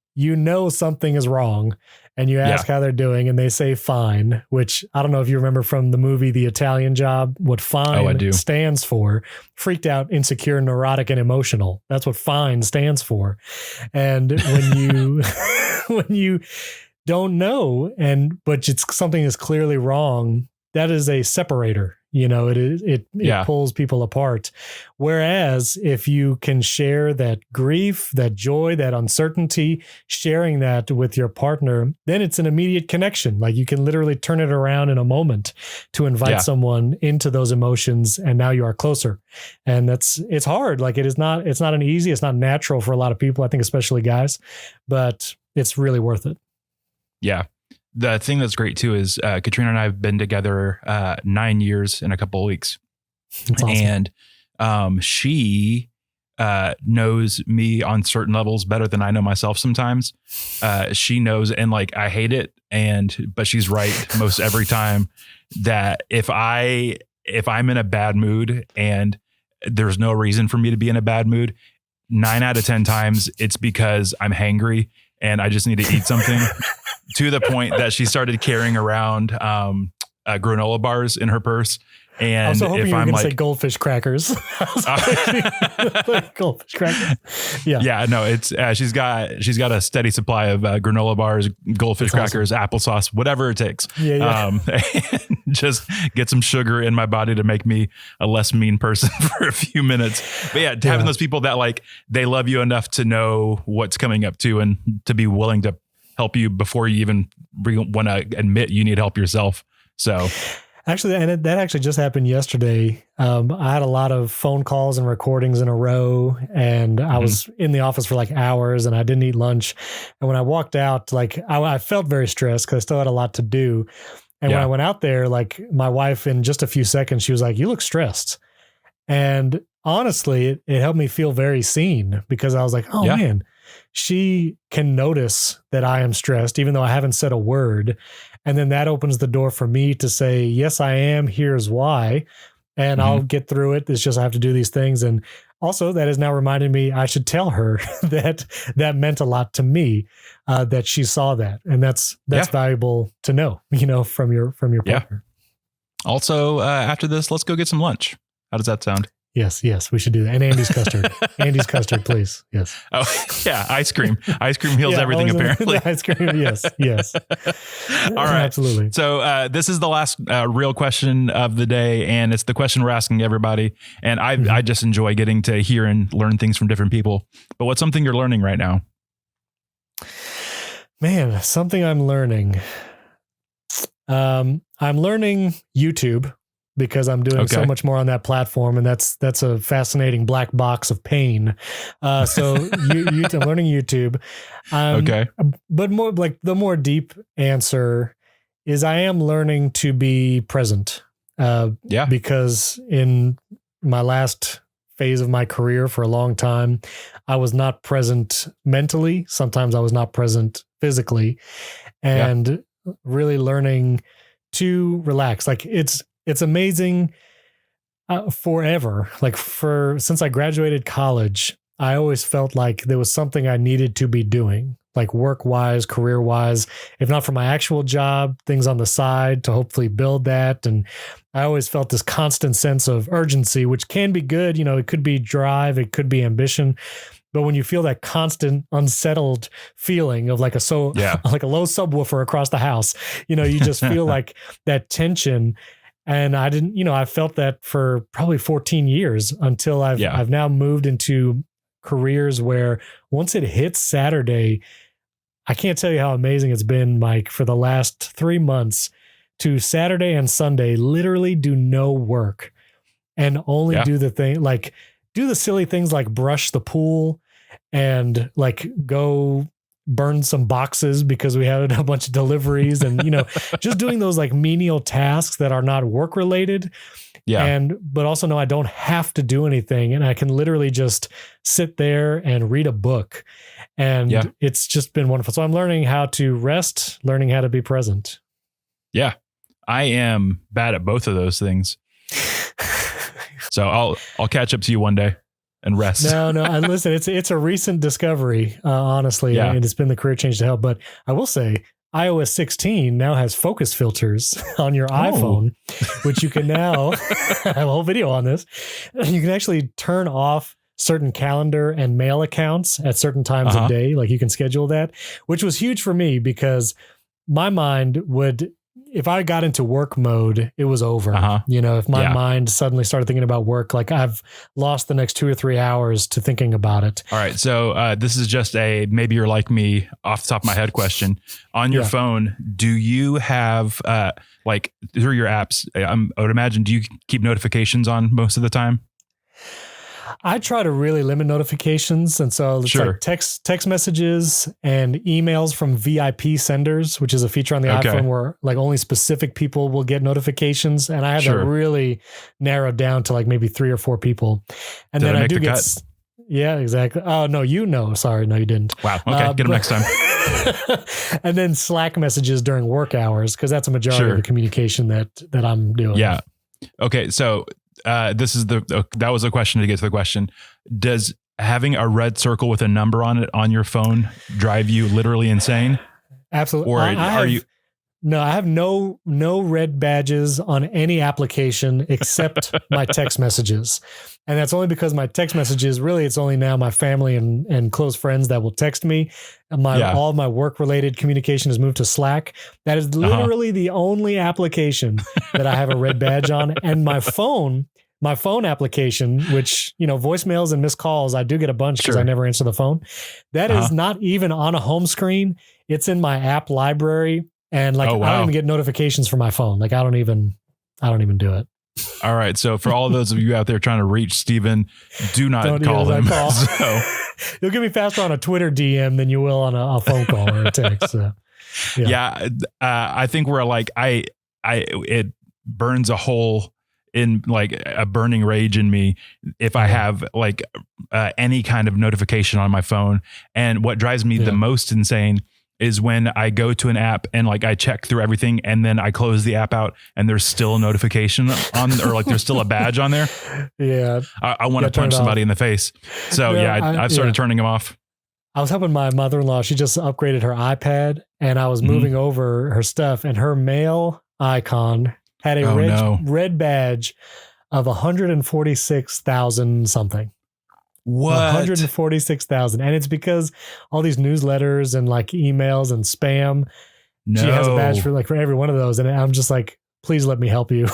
something is wrong, and you ask how they're doing, and they say fine, which I don't know if you remember from the movie The Italian Job, what fine stands for. Freaked out, insecure, neurotic, and emotional. That's what fine stands for. And when you when you don't know, but it's something is clearly wrong, that is a separator. It pulls people apart. Whereas if you can share that grief, that joy, that uncertainty, sharing that with your partner, then it's an immediate connection. You can literally turn it around in a moment to invite someone into those emotions, and now you are closer. And it's hard. It's not it's not natural for a lot of people, I think, especially guys, but it's really worth it. Yeah. The thing that's great too is Katrina and I have been together 9 years in a couple of weeks. That's awesome. And she knows me on certain levels better than I know myself sometimes. She knows, and I hate it, but she's right most every time, that if I'm in a bad mood and there's no reason for me to be in a bad mood, 9 out of 10 times it's because I'm hangry and I just need to eat something. To the point that she started carrying around granola bars in her purse. And I was so hoping if you were I'm going to like say goldfish crackers. Goldfish crackers. Yeah. Yeah, no, it's she's got a steady supply of granola bars, goldfish That's crackers, applesauce, whatever it takes. Yeah. And just get some sugar in my body to make me a less mean person for a few minutes. But yeah, having those people that like they love you enough to know what's coming up too, and to be willing to help you before you even want to admit you need help yourself. So. Actually, and that actually just happened yesterday. I had a lot of phone calls and recordings in a row, and I was in the office for like hours, and I didn't eat lunch. And when I walked out, like I felt very stressed because I still had a lot to do. And when I went out there, like my wife, in just a few seconds, she was like, "You look stressed." And honestly, it helped me feel very seen because I was like, "Oh man, she can notice that I am stressed, even though I haven't said a word." And then that opens the door for me to say, yes, I am. Here's why. And I'll get through it. It's just I have to do these things. And also that has now reminded me I should tell her that meant a lot to me, that she saw that. And that's valuable to know, from your partner. Also, after this, let's go get some lunch. How does that sound? Yes, we should do that. And Andy's custard. Andy's custard, please. Yes. Oh, yeah. Ice cream. Ice cream heals everything, apparently. Ice cream, yes. All right. Absolutely. So this is the last real question of the day, and it's the question we're asking everybody. And I just enjoy getting to hear and learn things from different people. But what's something you're learning right now? Man, something I'm learning. I'm learning YouTube, because I'm doing so much more on that platform, and that's a fascinating black box of pain. So I'm learning YouTube. But more like the more deep answer is I am learning to be present. Because in my last phase of my career for a long time, I was not present mentally. Sometimes I was not present physically, and really learning to relax. Like it's amazing. Forever, since I graduated college, I always felt like there was something I needed to be doing, like work-wise, career-wise, if not for my actual job, things on the side to hopefully build that. And I always felt this constant sense of urgency, which can be good. It could be drive, it could be ambition. But when you feel that constant unsettled feeling of like a low subwoofer across the house, you just feel like that tension. And I didn't, I felt that for probably 14 years until I've now moved into careers where once it hits Saturday, I can't tell you how amazing it's been, Mike, for the last 3 months to Saturday and Sunday, literally do no work and only do the silly things like brush the pool and like go burn some boxes because we had a bunch of deliveries and, just doing those like menial tasks that are not work related. But also know I don't have to do anything, and I can literally just sit there and read a book. And it's just been wonderful. So I'm learning how to rest, learning how to be present. Yeah. I am bad at both of those things. So I'll catch up to you one day and rest. No. Listen, it's a recent discovery, honestly, and it's been the career change to help. But I will say iOS 16 now has focus filters on your iPhone, which you can now I have a whole video on this. You can actually turn off certain calendar and mail accounts at certain times of day. Like you can schedule that, which was huge for me because my mind would, if I got into work mode, it was over. If my mind suddenly started thinking about work, like I've lost the next 2 or 3 hours to thinking about it. All right. So this is just a, maybe you're like me off the top of my head question. On your phone, do you have like through your apps, I would imagine, do you keep notifications on most of the time? I try to really limit notifications. And so it's like text messages and emails from VIP senders, which is a feature on the iPhone where like only specific people will get notifications. And I have that really narrowed down to like maybe 3 or 4 people. And then I do get, yeah, exactly. Oh, no, sorry. No, you didn't. Wow. Okay. Get them next time. And then Slack messages during work hours, because that's a majority of the communication that I'm doing. Yeah. Okay. So this is that was a question to get to the question. Does having a red circle with a number on it on your phone drive you literally insane? Absolutely. Or are you? No, I have no red badges on any application except my text messages. And that's only because my text messages, really, it's only now my family and close friends that will text me. All of my work-related communication has moved to Slack. That is literally the only application that I have a red badge on. And my phone application, which, voicemails and missed calls, I do get a bunch because I never answer the phone. That is not even on a home screen. It's in my app library. And I don't even get notifications from my phone. Like I don't even do it. All right. So for all of those of you out there trying to reach Steven, do not call him. So. You'll get me faster on a Twitter DM than you will on a phone call or a text. So, I think we're like, it burns a hole in like a burning rage in me if I have like any kind of notification on my phone. And what drives me the most insane is when I go to an app and like I check through everything and then I close the app out and there's still a notification on, or like there's still a badge on there. Yeah. I want to punch somebody in the face. So I've started turning them off. I was helping my mother-in-law. She just upgraded her iPad and I was moving over her stuff and her mail icon had a red badge of 146,000 something. What? 146,000. And it's because all these newsletters and like emails and spam. She has a badge for every one of those. And I'm just like, please let me help you.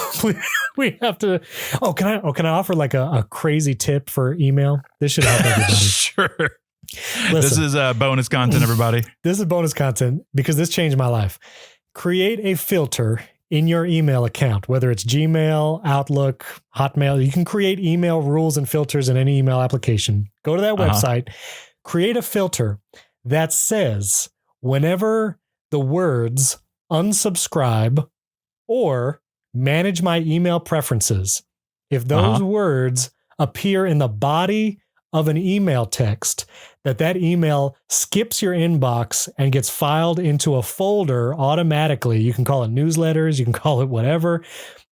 We have to. Oh, can I offer like a crazy tip for email? This should help everybody. Sure. Listen, this is bonus content, everybody. This is bonus content because this changed my life. Create a filter in your email account, whether it's Gmail, Outlook, Hotmail. You can create email rules and filters in any email application. Go to that website, create a filter that says whenever the words unsubscribe or manage my email preferences, if those words appear in the body of an email text, that email skips your inbox and gets filed into a folder automatically. You can call it newsletters, you can call it whatever,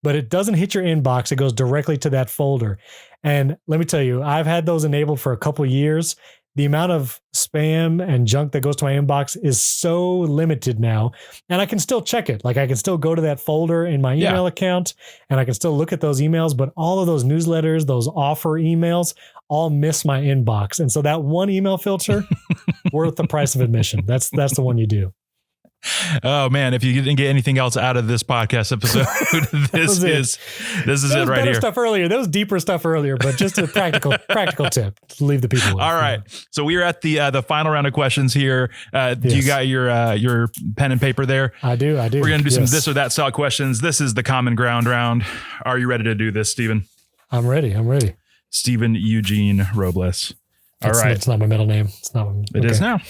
but it doesn't hit your inbox. It goes directly to that folder. And let me tell you, I've had those enabled for a couple of years. The amount of spam and junk that goes to my inbox is so limited now. And I can still check it. Like I can still go to that folder in my email account and I can still look at those emails, but all of those newsletters, those offer emails, all miss my inbox. And so that one email filter, worth the price of admission. That's the one you do. Oh man, if you didn't get anything else out of this podcast episode, this is it right here. Stuff earlier. There was deeper stuff earlier, but just a practical tip to leave the people with. All right. So we are at the final round of questions here. Do you got your pen and paper there? I do. We're going to do some this or that style questions. This is the common ground round. Are you ready to do this, Steven? I'm ready. Steven Eugene Robles. All right. It's not my middle name. It's not. It is now.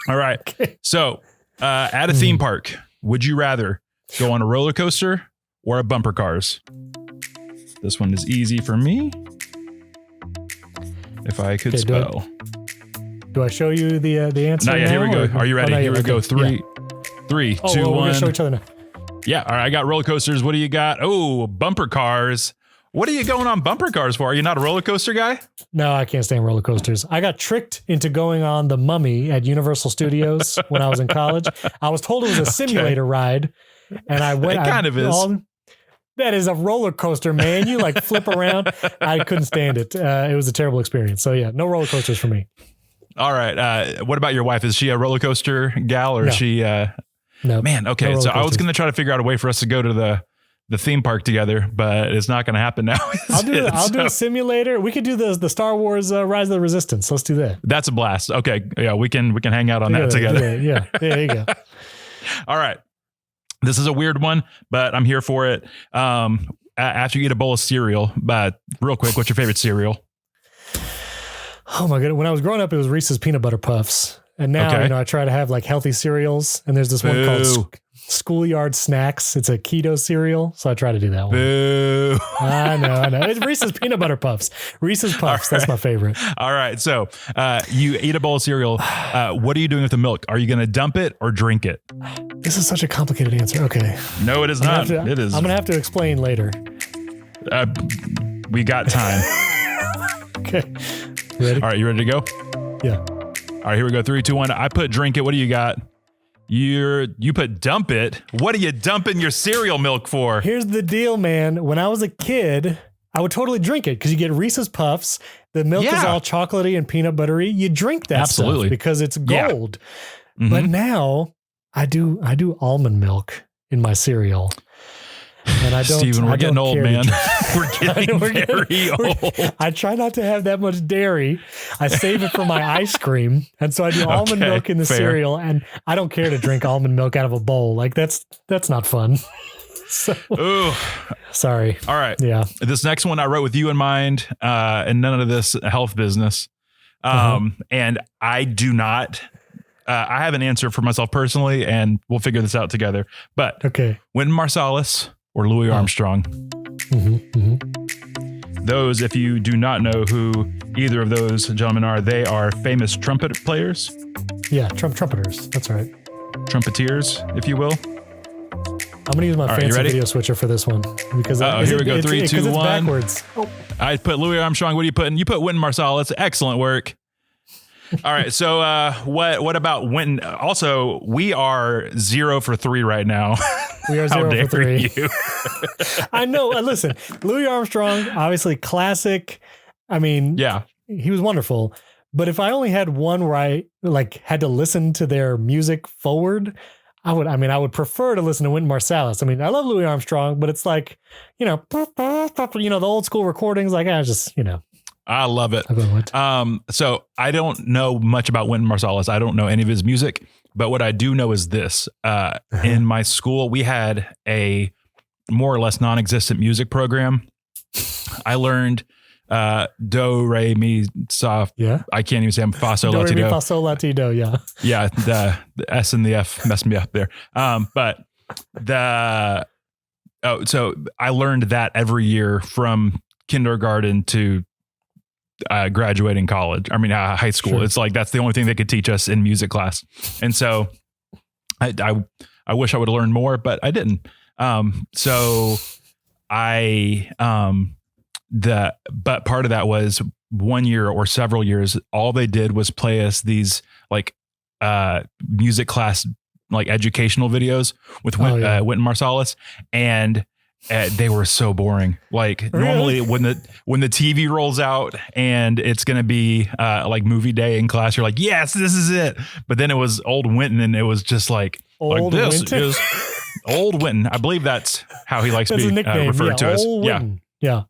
All right. Okay. So at a theme park, would you rather go on a roller coaster or a bumper cars? This one is easy for me. If I could spell. Do I show you the answer? Not yet. Here we go. Are you ready? Here we go. Three, 2, 1. We're gonna show each other now. Yeah. All right. I got roller coasters. What do you got? Oh, bumper cars. What are you going on bumper cars for? Are you not a roller coaster guy? No, I can't stand roller coasters. I got tricked into going on the Mummy at Universal Studios when I was in college. I was told it was a simulator ride, and I went. It kind of is. That is a roller coaster, man. You like flip around. I couldn't stand it. It was a terrible experience. So yeah, no roller coasters for me. All right. What about your wife? Is she a roller coaster gal or is she? No. Man. Okay. So I was going to try to figure out a way for us to go to the theme park together, but it's not going to happen now. I'll do a simulator. We could do the Star Wars Rise of the Resistance. Let's do that. That's a blast. Okay. Yeah. We can hang out on that together. Yeah. There you go. All right. This is a weird one, but I'm here for it. After you eat a bowl of cereal, but real quick, what's your favorite cereal? Oh my goodness. When I was growing up, it was Reese's Peanut Butter Puffs. And now, I try to have like healthy cereals. And there's this one called Schoolyard Snacks. It's a keto cereal. So I try to do that one. Boo. I know. It's Reese's Peanut Butter Puffs. Reese's Puffs. Right. That's my favorite. All right. So you eat a bowl of cereal. What are you doing with the milk? Are you going to dump it or drink it? This is such a complicated answer. Okay. No, it is not. It is. I'm going to have to explain later. We got time. Okay. Ready? All right. You ready to go? Yeah. All right, here we go. 3, 2, 1. I put drink it. What do you got? You put dump it. What are you dumping your cereal milk for? Here's the deal, man. When I was a kid, I would totally drink it because you get Reese's Puffs. The milk is all chocolatey and peanut buttery. You drink that stuff because it's gold. Yeah. But now I do almond milk in my cereal. And I don't. Steven, we're getting old, man. We're getting very old. I try not to have that much dairy. I save it for my ice cream, and so I do almond milk in the cereal. And I don't care to drink almond milk out of a bowl. Like that's not fun. So, sorry. All right. Yeah. This next one I wrote with you in mind, and none of this health business. And I do not. I have an answer for myself personally, and we'll figure this out together. But Wynton Marsalis or Louis Armstrong. Those, if you do not know who either of those gentlemen are, they are famous trumpet players. Yeah, trumpeters. That's right. Trumpeteers, if you will. I'm going to use my fancy video switcher for this one. Because here we go. 3, 2, 1. Backwards. I put Louis Armstrong. What are you putting? You put Wynton Marsalis. Excellent work. All right. So what about Wynton? Also, we are 0 for 3 right now. We are 0 for 3. You? I know. Listen, Louis Armstrong, obviously classic. I mean, he was wonderful. But if I only had one had to listen to their music forward, I would prefer to listen to Wynton Marsalis. I mean, I love Louis Armstrong, but it's like, the old school recordings, I love it. So I don't know much about Wynton Marsalis. I don't know any of his music, but what I do know is this. In my school, we had a more or less non-existent music program. I learned do, re, mi, sa. Yeah. I can't even say fa, sol, la, ti, do. Do, re, mi, fa, sol, la, ti, do. Yeah. Yeah. The S and the F messed me up there. So I learned that every year from kindergarten to graduating college. I mean, high school. Sure. It's like, that's the only thing they could teach us in music class. And so I wish I would have learned more, but I didn't. But part of that was 1 year or several years, all they did was play us these music class, educational videos with Wynton Marsalis. And they were so boring. Normally when the TV rolls out and it's going to be movie day in class, you're like, yes, this is it. But then it was old Wynton, and it was just old this Wynton? is old Wynton. I believe that's how he likes to be referred to as. Wynton. Yeah.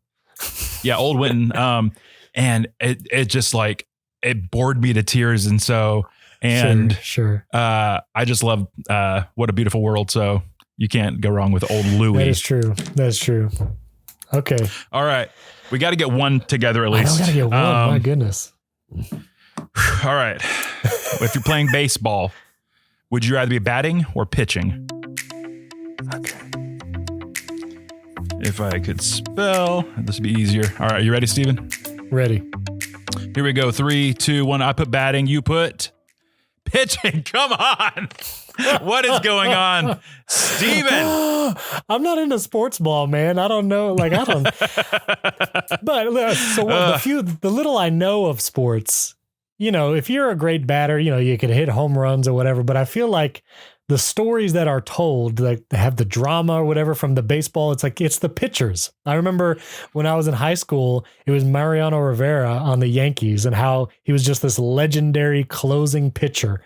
Yeah. Old Wynton. And it just it bored me to tears. And so, sure. I just love What a Beautiful World. So you can't go wrong with old Louis. That is true. Okay. All right. We got to get one together at least. I got to get one. My goodness. All right. If you're playing baseball, would you rather be batting or pitching? Okay. If I could spell, this would be easier. All right. You ready, Steven? Ready. Here we go. 3, 2, 1. I put batting. You put pitching. Come on. What is going on, Steven? I'm not into sports ball, man. I don't know. But the little I know of sports, if you're a great batter, you could hit home runs or whatever. But I feel like the stories that are told, they have the drama or whatever from the baseball, it's the pitchers. I remember when I was in high school, it was Mariano Rivera on the Yankees and how he was just this legendary closing pitcher.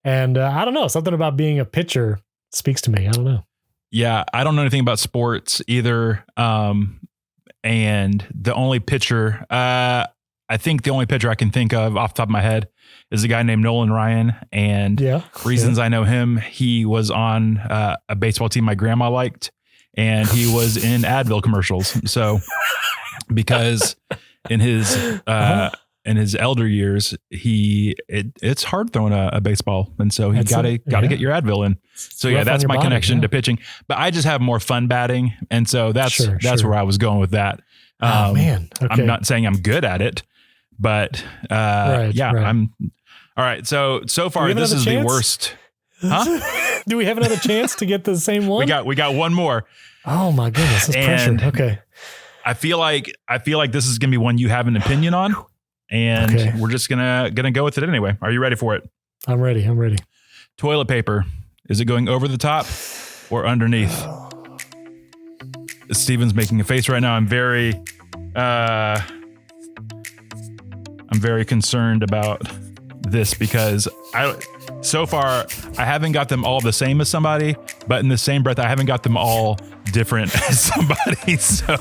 And I don't know, something about being a pitcher speaks to me. I don't know. Yeah, I don't know anything about sports either. And the only pitcher, I think the only pitcher I can think of off the top of my head is a guy named Nolan Ryan. And reasons I know him, he was on a baseball team my grandma liked, and he was in Advil commercials. So because in his elder years, it's hard throwing a baseball. And so he got to get your Advil in. So that's my connection to pitching, but I just have more fun batting. And so that's where I was going with that. Oh man. Okay. I'm not saying I'm good at it, but I'm all right. So far this is the worst. Huh? Do we have another chance to get the same one? We got one more. Oh my goodness. That's pressure. Okay. I feel like this is going to be one you have an opinion on. And we're just gonna go with it anyway. Are you ready for it? I'm ready. Toilet paper. Is it going over the top or underneath? Steven's making a face right now. I'm very concerned about this because so far I haven't got them all the same as somebody, but in the same breath, I haven't got them all different as somebody. So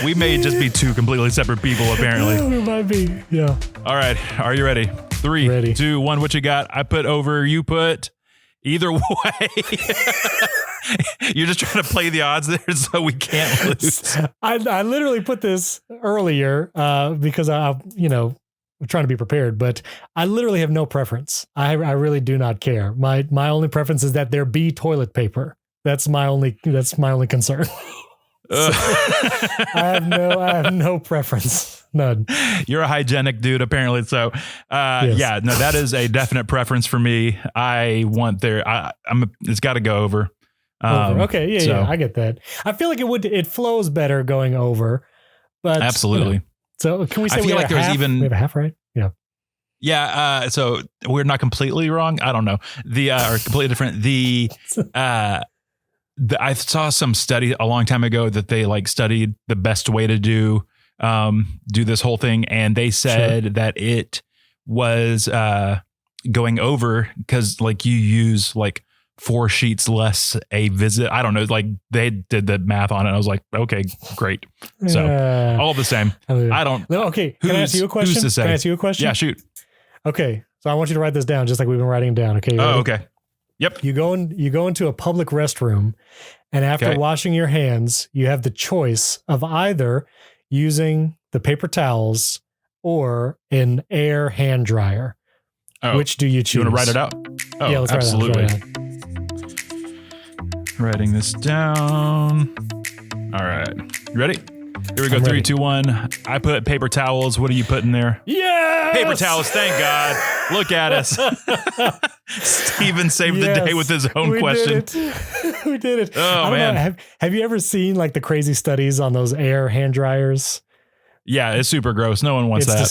we may just be two completely separate people, apparently. We might be, yeah. All right. Are you ready? 3, 2, 1. What you got? I put over, you put either way. You're just trying to play the odds there so we can't lose. I literally put this earlier because I'm trying to be prepared, but I literally have no preference. I really do not care. My only preference is that there be toilet paper. That's my only concern. I have no preference. None. You're a hygienic dude, apparently. So, Yes. yeah, no, that is a definite preference for me. I want it's got to go over. Okay. Yeah. I get that. I feel like it flows better going over, but absolutely. So can we say I feel like there's half? We have a half, right? Yeah. Yeah. So we're not completely wrong. I don't know. Or completely different. I saw some study a long time ago that they studied the best way to do this whole thing. And they said that it was going over because you use 4 sheets less a visit. I don't know. They did the math on it. I was like, okay, great. So all the same. I don't. Okay. Can I ask you a question? Who's to say? Can I ask you a question? Yeah, shoot. Okay. So I want you to write this down just like we've been writing it down. Okay. Oh, okay. Yep. You go into a public restroom, and after washing your hands, you have the choice of either using the paper towels or an air hand dryer. Oh, which do you choose? You want to write it out? Oh, yeah, let's absolutely. Write it out. Writing this down. All right. You ready? Here we go. 3, 2, 1. I put paper towels. What are you putting there? Yes! Paper towels. Thank God. Look at us. Steven saved the day with his own question. We did it. Oh, man. Have you ever seen the crazy studies on those air hand dryers? Yeah, it's super gross. No one wants that. It's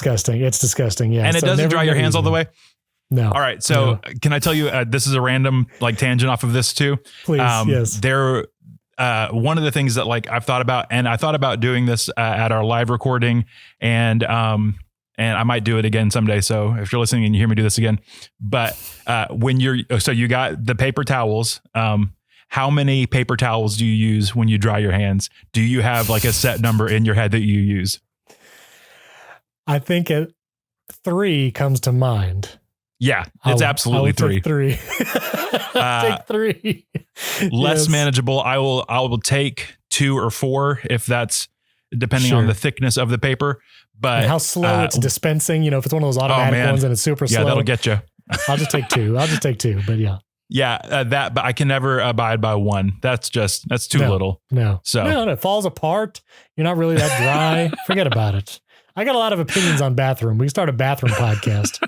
disgusting. Yeah. And it doesn't dry your hands all the way? No. All right. So can I tell you, this is a random tangent off of this too. Please. Yes. One of the things that I've thought about, and I thought about doing this at our live recording, and I might do it again someday. So if you're listening and you hear me do this again, but when you got the paper towels, how many paper towels do you use when you dry your hands? Do you have a set number in your head that you use? I think 3 comes to mind. Yeah, it's absolutely 3. Take 3. Take 3. Less manageable. I will take 2 or 4 if that's depending on the thickness of the paper. But and how slow it's dispensing. If it's one of those automatic ones and it's super slow. Yeah, that'll get you. I'll just take 2. But yeah. Yeah, but I can never abide by 1. That's too little. No. So it falls apart. You're not really that dry. Forget about it. I got a lot of opinions on bathroom. We can start a bathroom podcast.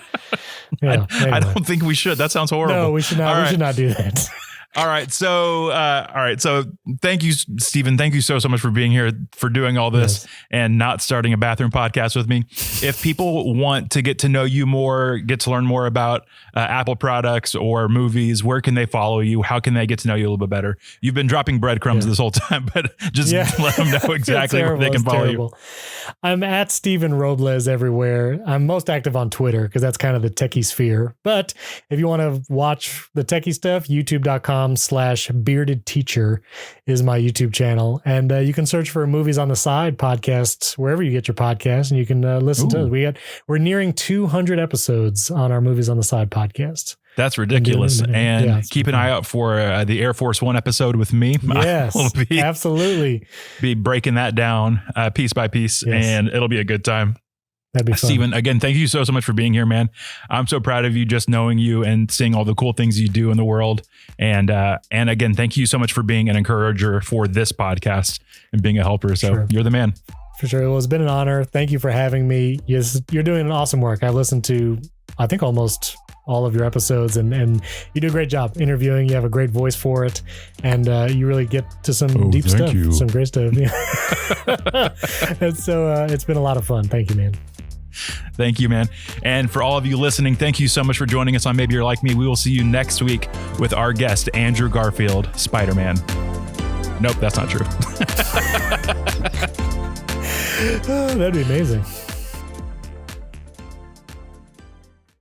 Yeah, I don't think we should. That sounds horrible. No, we should not. We should not do that. All right. So thank you, Steven. Thank you so much for being here, for doing all this and not starting a bathroom podcast with me. If people want to get to know you more, get to learn more about Apple products or movies, where can they follow you? How can they get to know you a little bit better? You've been dropping breadcrumbs this whole time, but just let them know exactly where they can follow you. I'm at Steven Robles everywhere. I'm most active on Twitter because that's kind of the techie sphere. But if you want to watch the techie stuff, youtube.com/beardedteacher is my YouTube channel. And you can search for Movies on the Side podcasts wherever you get your podcasts, and you can listen to it. We're nearing 200 episodes on our Movies on the Side podcast. That's ridiculous. And keep an eye out for the Air Force One episode with me. Yes, absolutely. Be breaking that down piece by piece, and it'll be a good time. That'd be fun. Steven, again, thank you so much for being here, man. I'm so proud of you, just knowing you and seeing all the cool things you do in the world. And again, thank you so much for being an encourager for this podcast and being a helper. So you're the man. For sure. Well, it's been an honor. Thank you for having me. Yes, you're doing an awesome work. I've listened to, I think, almost all of your episodes, and you do a great job interviewing. You have a great voice for it, and you really get to some deep stuff, some great stuff. Yeah. And so it's been a lot of fun. Thank you, man. Thank you, man. And for all of you listening, thank you so much for joining us on Maybe You're Like Me. We will see you next week with our guest, Andrew Garfield, Spider-Man. Nope, that's not true. Oh, that'd be amazing.